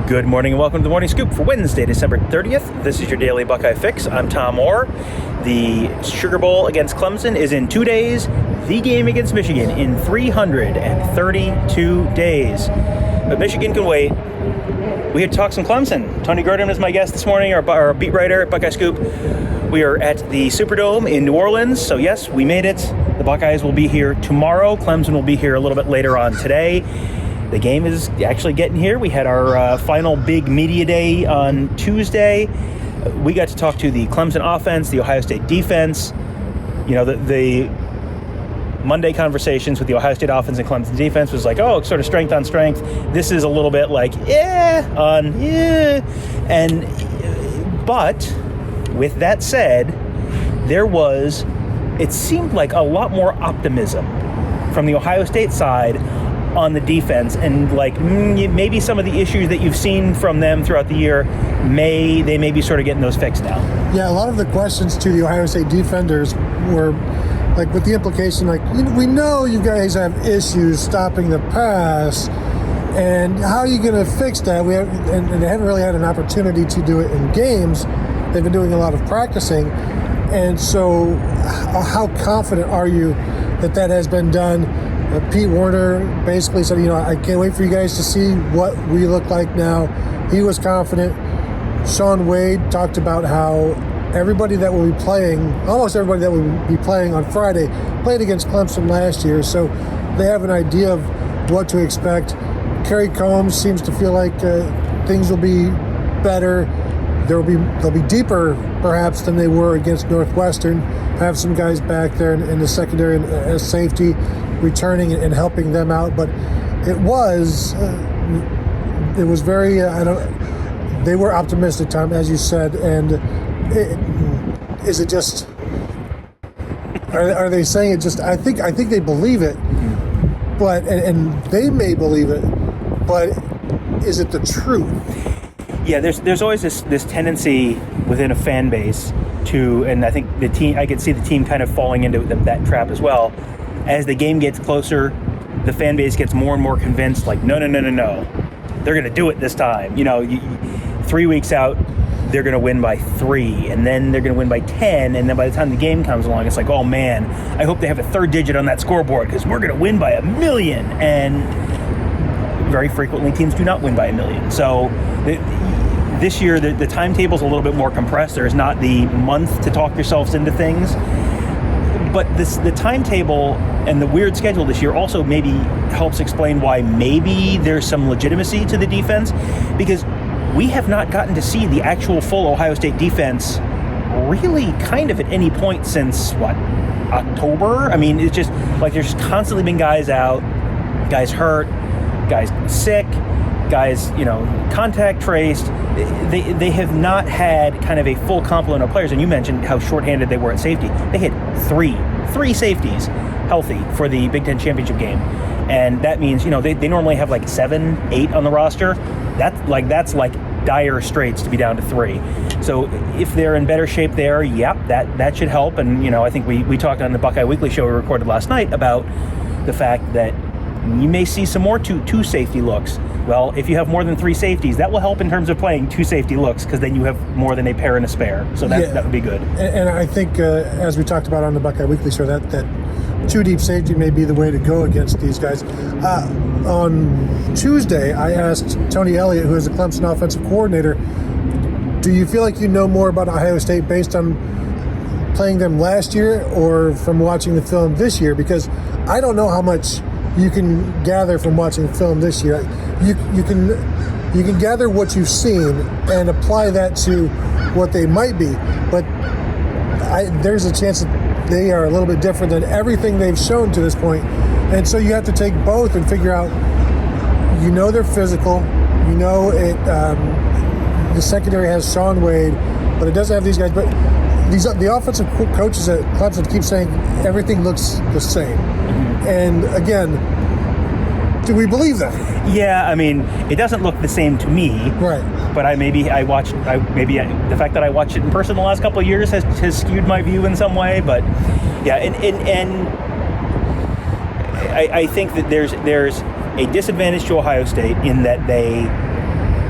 Good morning and welcome to the Morning Scoop for Wednesday, December 30th. This is your daily Buckeye fix. I'm Tom Orr. The Sugar Bowl against Clemson is in 2 days. The game against Michigan in 332 days. But Michigan can wait. We had to talk some Clemson. Tony Gurdon is my guest this morning, our beat writer at Buckeye Scoop. We are at the Superdome in New Orleans. So yes, we made it. The Buckeyes will be here tomorrow. Clemson will be here a little bit later on today. The game is actually getting here. We had our final big media day on Tuesday. We got to talk to the Clemson offense, the Ohio State defense. You know, the Monday conversations with the Ohio State offense and Clemson defense was like, oh, sort of strength on strength. This is a little bit like, but with that said, it seemed like a lot more optimism from the Ohio State side on the defense, and like maybe some of the issues that you've seen from them throughout the year, they may be sort of getting those fixed now. Yeah, a lot of the questions to the Ohio State defenders were like with the implication, like, we know you guys have issues stopping the pass, and how are you going to fix that? And they haven't really had an opportunity to do it in games. They've been doing a lot of practicing, and so how confident are you that has been done? Pete Werner basically said, I can't wait for you guys to see what we look like now. He was confident. Shaun Wade talked about how everybody that will be playing, almost everybody that will be playing on Friday, played against Clemson last year, so they have an idea of what to expect. Kerry Coombs seems to feel like things will be better. They'll be deeper, perhaps, than they were against Northwestern. Have some guys back there in the secondary as safety, returning and helping them out. But it was very. They were optimistic, Tom, as you said. And is it just? Are they saying it just? I think they believe it, but and they may believe it, but is it the truth? Yeah, there's always this tendency within a fan base to, and I think I could see the team kind of falling into that trap as well. As the game gets closer, the fan base gets more and more convinced, like, no, they're going to do it this time. 3 weeks out, they're going to win by 3, and then they're going to win by 10, and then by the time the game comes along, it's like, oh man, I hope they have a third digit on that scoreboard because we're going to win by 1 million. And very frequently, teams do not win by 1 million. So this year, the timetable's a little bit more compressed. There's not the month to talk yourselves into things. But the timetable and the weird schedule this year also maybe helps explain why maybe there's some legitimacy to the defense, because we have not gotten to see the actual full Ohio State defense really kind of at any point since, October? I mean, it's just like there's constantly been guys out, guys hurt, guys sick, guys, contact traced. They have not had kind of a full complement of players. And you mentioned how shorthanded they were at safety. They had three safeties healthy for the Big Ten championship game. And that means, they normally have like 7, 8 on the roster. That's like dire straits to be down to 3. So if they're in better shape there, that should help. And, I think we talked on the Buckeye Weekly show we recorded last night about the fact that you may see some more two safety looks. Well, if you have more than 3 safeties, that will help in terms of playing 2 safety looks, because then you have more than a pair and a spare. So that would be good. And I think, as we talked about on the Buckeye Weekly show, that 2 deep safety may be the way to go against these guys. On Tuesday, I asked Tony Elliott, who is the Clemson offensive coordinator, do you feel like you know more about Ohio State based on playing them last year or from watching the film this year? Because I don't know how much you can gather from watching the film this year. You can gather what you've seen and apply that to what they might be, but there's a chance that they are a little bit different than everything they've shown to this point. And so you have to take both and figure out, they're physical, the secondary has Shaun Wade, but it doesn't have these guys. But the offensive coaches at Clemson keep saying everything looks the same. And again, do we believe that? Yeah, I mean, it doesn't look the same to me. Right. But the fact that I watched it in person the last couple of years has skewed my view in some way. But yeah, and I think that there's a disadvantage to Ohio State in that they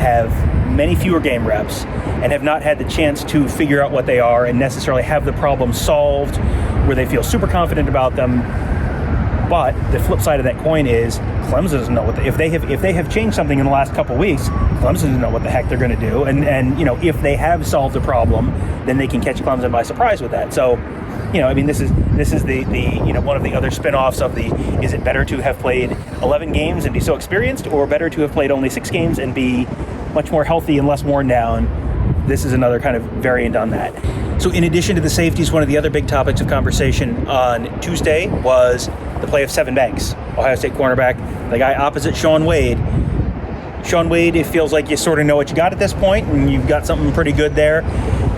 have many fewer game reps and have not had the chance to figure out what they are and necessarily have the problem solved where they feel super confident about them. But the flip side of that coin is Clemson doesn't know if they have changed something in the last couple of weeks, Clemson doesn't know what the heck they're going to do. And if they have solved a problem, then they can catch Clemson by surprise with that. So, this is the one of the other spin-offs of the, is it better to have played 11 games and be so experienced, or better to have played only 6 games and be much more healthy and less worn down? This is another kind of variant on that. So in addition to the safeties, one of the other big topics of conversation on Tuesday was the play of Sevyn Banks, Ohio State cornerback, the guy opposite Shaun Wade. Shaun Wade, it feels like you sort of know what you got at this point, and you've got something pretty good there.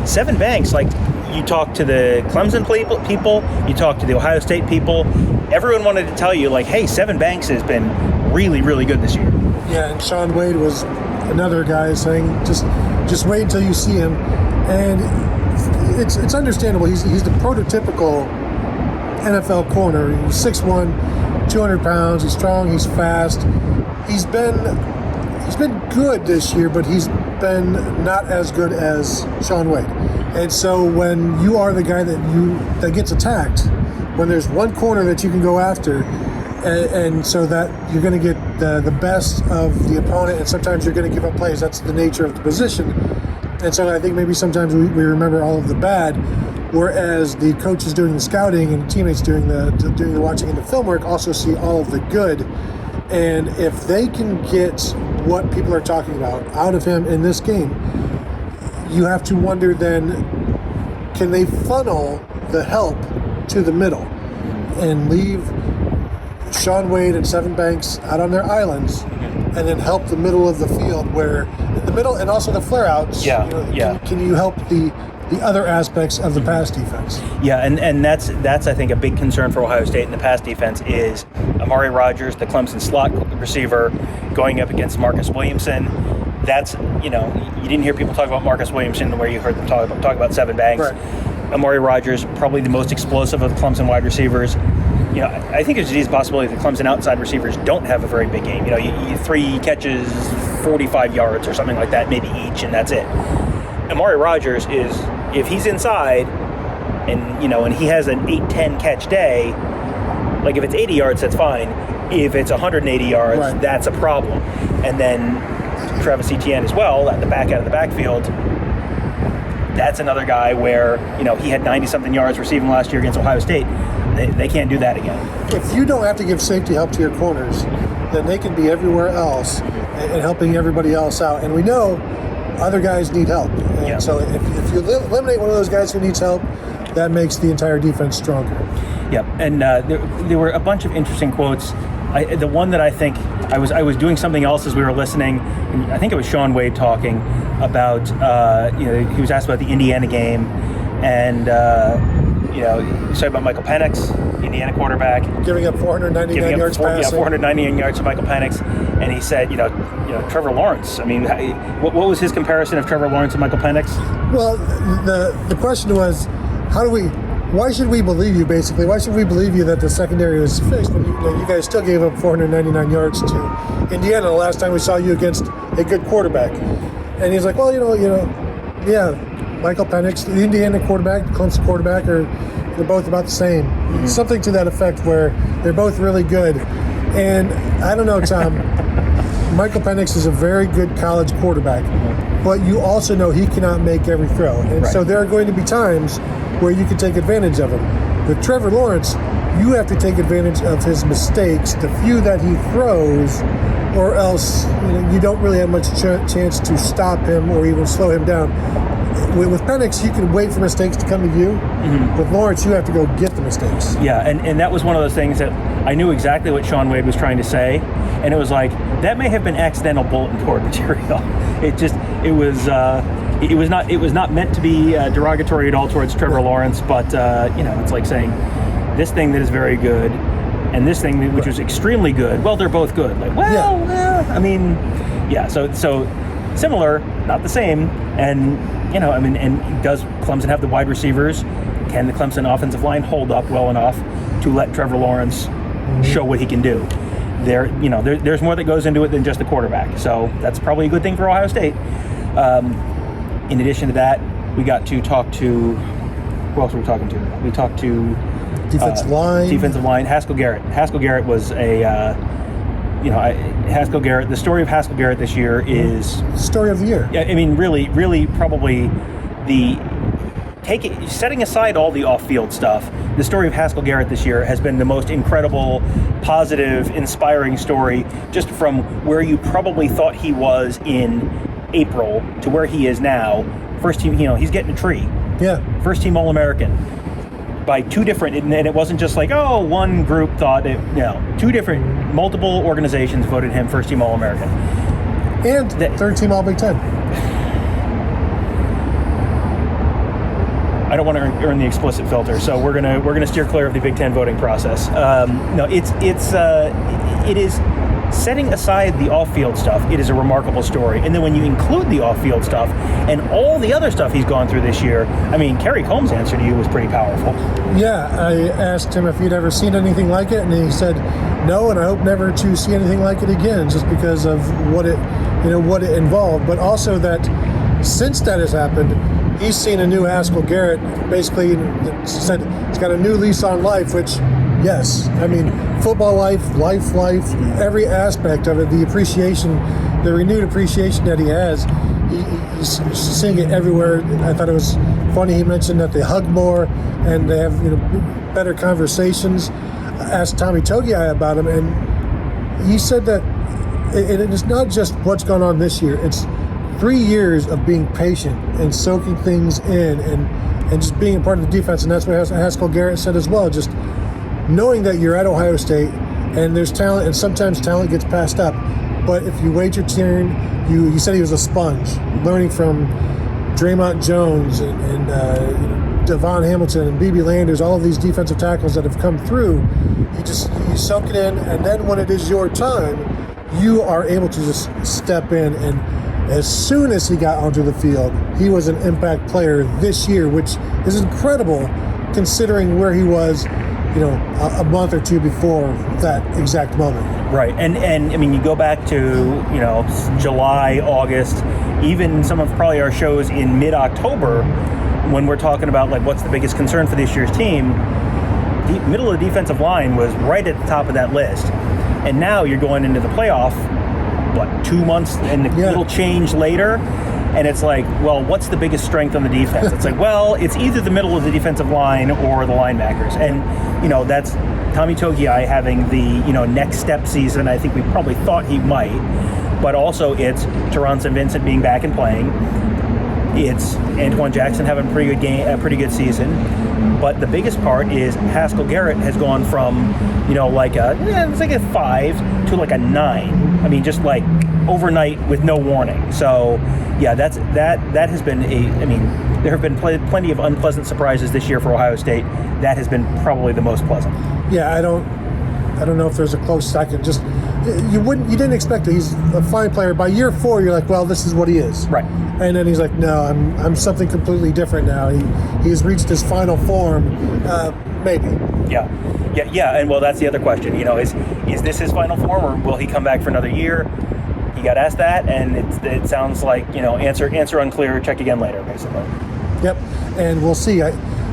Sevyn Banks, like, you talk to the Clemson people, you talk to the Ohio State people, everyone wanted to tell you, like, hey, Sevyn Banks has been really, really good this year. Yeah, and Shaun Wade was another guy saying, just wait until you see him. And it's understandable. He's the prototypical NFL corner. He's 6'1", 200 pounds. He's strong. He's fast. He's been good this year, but he's been not as good as Shaun Wade. And so when you are the guy that gets attacked, when there's one corner that you can go after, and so that you're going to get the best of the opponent, and sometimes you're going to give up plays. That's the nature of the position. And so I think maybe sometimes we remember all of the bad, whereas the coaches doing the scouting and the teammates doing the watching and the film work also see all of the good. And if they can get what people are talking about out of him in this game, you have to wonder then, can they funnel the help to the middle and leave Shaun Wade and Sevyn Banks out on their islands, and then help the middle of the field, where the middle and also the flare outs. Can you help the other aspects of the pass defense? Yeah, and that's I think a big concern for Ohio State in the pass defense is Amari Rogers, the Clemson slot receiver, going up against Marcus Williamson. That's, you didn't hear people talk about Marcus Williamson where you heard them talk about Sevyn Banks. Right. Amari Rogers, probably the most explosive of the Clemson wide receivers. I think there's a possibility that Clemson outside receivers don't have a very big game. You 3 catches, 45 yards or something like that, maybe each, and that's it. Amari Rogers is, if he's inside and he has an 8-10 catch day, like if it's 80 yards, that's fine. If it's 180 yards, right, that's a problem. And then Travis Etienne as well, at the back end of the backfield, that's another guy where, he had 90-something yards receiving last year against Ohio State. They can't do that again. If you don't have to give safety help to your corners, then they can be everywhere else and helping everybody else out. And we know other guys need help. And so if you eliminate one of those guys who needs help, that makes the entire defense stronger. Yep. And there were a bunch of interesting quotes. The one that I think I was doing something else as we were listening, and I think it was Shaun Wade talking about, he was asked about the Indiana game, and he talked about Michael Penix, Indiana quarterback, giving up 499 yards passing. 499 yards to Michael Penix, and he said, Trevor Lawrence. I mean, what was his comparison of Trevor Lawrence and Michael Penix? Well, the question was, why should we believe you, basically? Why should we believe you that the secondary was fixed when you guys still gave up 499 yards to Indiana the last time we saw you against a good quarterback? And he's like, well, Michael Penix, the Indiana quarterback, the Clemson quarterback, they're both about the same. Mm-hmm. Something to that effect, where they're both really good. And I don't know, Tom, Michael Penix is a very good college quarterback, but you also know he cannot make every throw. And so there are going to be times where you can take advantage of him. With Trevor Lawrence, you have to take advantage of his mistakes, the few that he throws, or else you don't really have much chance to stop him or even slow him down. With Penix, you can wait for mistakes to come to you. Mm-hmm. With Lawrence, you have to go get the mistakes. Yeah, and that was one of those things that I knew exactly what Shaun Wade was trying to say, and it was like, that may have been accidental bulletin board material. It was not meant to be derogatory at all towards Trevor Lawrence, but it's like saying this thing that is very good and this thing which was extremely good. Well, they're both good. Like, so similar, not the same. And and does Clemson have the wide receivers? Can the Clemson offensive line hold up well enough to let Trevor Lawrence show what he can do? there's more that goes into it than just the quarterback. So that's probably a good thing for Ohio State. In addition to that, we got to talk to, who else were we talking to? We talked to Defensive line. Haskell Garrett. Haskell Garrett was Haskell Garrett. The story of Haskell Garrett this year is story of the year. Yeah, I mean, really, probably setting aside all the off-field stuff. The story of Haskell Garrett this year has been the most incredible, positive, inspiring story, just from where you probably thought he was in April to where he is now. First team, he's getting a tree. Yeah. First team All-American. By two different, and it wasn't just like, one group thought it. No, two different, multiple organizations voted him first team All-American, and third team All Big Ten. I don't want to earn the explicit filter, so we're gonna steer clear of the Big Ten voting process. No, it is. Setting aside the off-field stuff, it is a remarkable story. And then when you include the off-field stuff and all the other stuff he's gone through this year, I mean, Kerry Coombs' answer to you was pretty powerful. Yeah, I asked him if he'd ever seen anything like it, and he said no, and I hope never to see anything like it again, just because of what it involved. But also that since that has happened, he's seen a new Haskell Garrett. Basically, said he's got a new lease on life, which. Yes, I mean, football life, every aspect of it, the appreciation, the renewed appreciation that he has, he's seeing it everywhere. I thought it was funny he mentioned that they hug more and they have better conversations. I asked Tommy Togiai about him, and he said that it is not just what's gone on this year. It's 3 years of being patient and soaking things in and just being a part of the defense, and that's what Haskell Garrett said as well, just knowing that you're at Ohio State and there's talent, and sometimes talent gets passed up, but if you wait your turn, he said he was a sponge, learning from Draymond Jones and Devon Hamilton and B.B. Landers, all of these defensive tackles that have come through. You soak it in, and then when it is your time, you are able to just step in. And as soon as he got onto the field, he was an impact player this year, which is incredible considering where he was a month or two before that exact moment. Right, and I mean, you go back to July, August, even some of probably our shows in mid-October, when we're talking about like what's the biggest concern for this year's team. The middle of the defensive line was right at the top of that list, and now you're going into the playoff, 2 months and a little change later. And it's like, well, what's the biggest strength on the defense? It's like, well, it's either the middle of the defensive line or the linebackers. And, that's Tommy Togiai having the, next step season. I think we probably thought he might. But also it's Teron St. Vincent being back and playing. It's Antoine Jackson having a pretty good season. But the biggest part is Haskell Garrett has gone from, it's like a 5 to like a 9. I mean, just like overnight with no warning. So, yeah, that has been there have been plenty of unpleasant surprises this year for Ohio State. That has been probably the most pleasant. Yeah, I don't know if there's a close second. Just you didn't expect it. He's a fine player. By year 4, you're like, well, this is what he is. Right. And then he's like, no, I'm something completely different now. He has reached his final form. Maybe. Yeah. And well, that's the other question. Is this his final form, or will he come back for another year? He got asked that, and it sounds like answer unclear. Check again later, basically. Yep, and we'll see.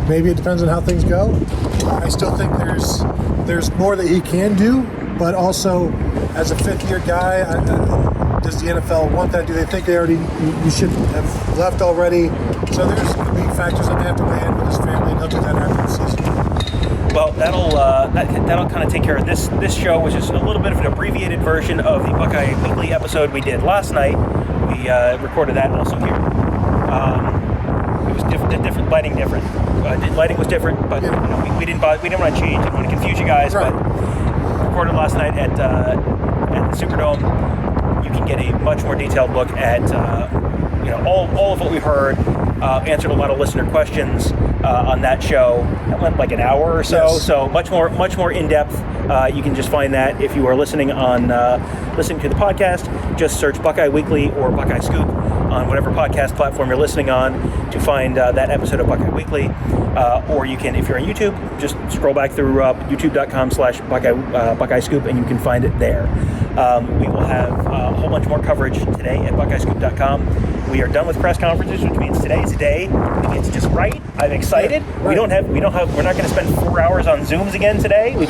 Maybe it depends on how things go. I still think there's more that he can do, but also as a fifth-year guy, does the NFL want that? Do they think you should have left already? So there's going to be factors that they have to weigh in with his family, and he'll do that after the season. Well, that'll kind of take care of this show, which is a little bit of an abbreviated version of the Buckeye Weekly episode we did last night. We recorded that also here. It was different lighting, lighting was different, but we didn't want to change. Didn't want to confuse you guys, right. But recorded last night at the Superdome. You can get a much more detailed look at all of what we heard. Answered a lot of listener questions on that show. That went like an hour or so, yes. So much more in depth. You can just find that if you are listening to the podcast. Just search Buckeye Weekly or Buckeye Scoop on whatever podcast platform you're listening on to find that episode of Buckeye Weekly. Or you can, if you're on YouTube, just scroll back through youtube.com/Buckeye Scoop, and you can find it there. We will have a whole bunch more coverage today at BuckeyeScoop.com. We are done with press conferences, which means today is a day we get to just write. I'm excited. Yeah, right. We're not going to spend 4 hours on Zooms again today. We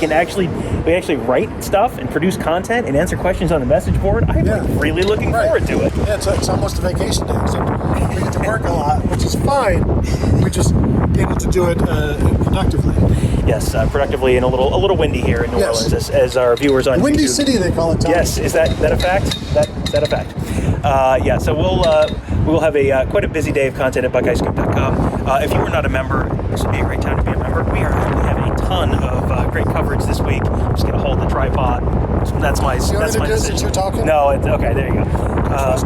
actually write stuff and produce content and answer questions on the message board. I'm really looking forward to it. Yeah, it's almost a vacation day. So we get to work a lot, which is fine. We just able to do it productively. Yes, productively, and a little windy here in New Orleans, as our viewers on Windy YouTube. City, they call it. Tom. Yes, is that a fact? That a fact? So we will have quite a busy day of content at BuckeyeScoop.com. If you are not a member, this would be a great time to be a member. We have a ton of great coverage this week. I'm just gonna hold the tripod. That's my decision. You're talking? No, okay. There you go. No,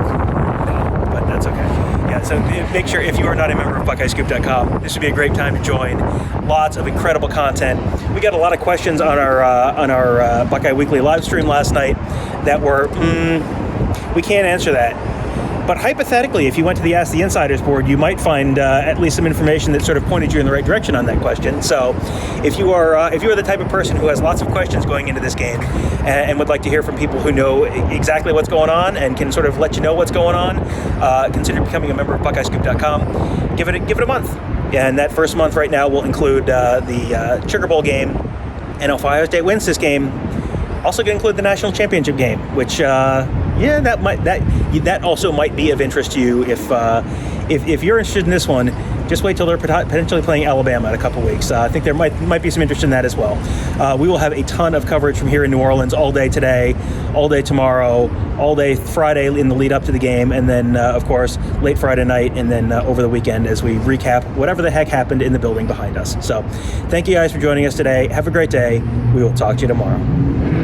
but that's okay. Yeah, so make sure, if you are not a member of BuckeyeScoop.com, this would be a great time to join. Lots of incredible content. We got a lot of questions on our Buckeye Weekly live stream last night that were, we can't answer that. But hypothetically, if you went to the Ask the Insiders board, you might find at least some information that sort of pointed you in the right direction on that question. So, if you are the type of person who has lots of questions going into this game and would like to hear from people who know exactly what's going on and can sort of let you know what's going on, consider becoming a member of BuckeyeScoop.com. Give it a month, and that first month right now will include the Sugar Bowl game, and if Ohio State wins this game, also going to include the national championship game, which. That also might be of interest to you if you're interested in this one. Just wait till they're potentially playing Alabama in a couple weeks. I think there might be some interest in that as well. We will have a ton of coverage from here in New Orleans all day today, all day tomorrow, all day Friday in the lead up to the game, and then of course late Friday night, and then over the weekend as we recap whatever the heck happened in the building behind us. So thank you guys for joining us today. Have a great day. We will talk to you tomorrow.